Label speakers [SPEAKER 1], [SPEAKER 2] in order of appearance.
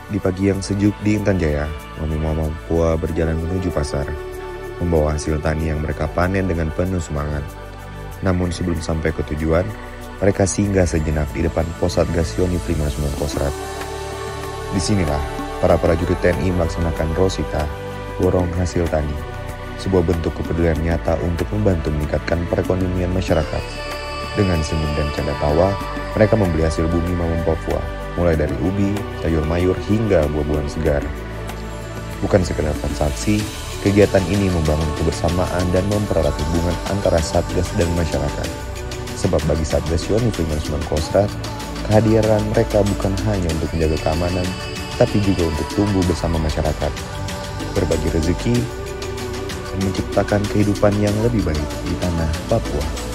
[SPEAKER 1] Di pagi yang sejuk di Intan Jaya, mama-mama Papua berjalan menuju pasar, membawa hasil tani yang mereka panen dengan penuh semangat. Namun sebelum sampai ke tujuan, mereka singgah sejenak di depan pos Satgas Yonif 59 Kostrat. Disinilah para prajurit TNI melaksanakan Rosita, borong hasil tani, sebuah bentuk kepedulian nyata untuk membantu meningkatkan perekonomian masyarakat. Dengan senyum dan canda tawa, mereka membeli hasil bumi Mamam Papua, mulai dari ubi, sayur mayur, hingga buah-buahan segar. Bukan sekedar transaksi, kegiatan ini membangun kebersamaan dan mempererat hubungan antara Satgas dan masyarakat. Sebab bagi Satgas Yonif 59 Kostrat, kehadiran mereka bukan hanya untuk menjaga keamanan, tapi juga untuk tumbuh bersama masyarakat, berbagi rezeki, dan menciptakan kehidupan yang lebih baik di tanah Papua.